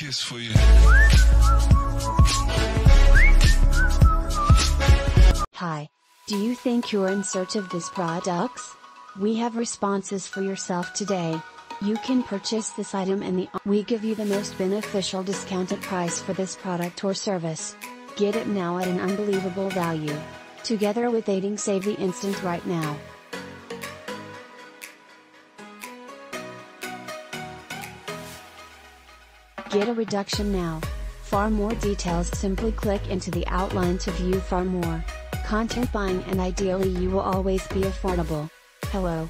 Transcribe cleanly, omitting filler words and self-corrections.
kiss for you. Hi. Do you think you're in search of these products? We have responses for yourself today. You can purchase this item and we give you the most beneficial discounted price for this product or service. Get it now at an unbelievable value. Together with aiding Save the Instant right now. Get a reduction now. For more details, simply click into the outline to view far more. Content buying, and ideally you will always be affordable. Hello.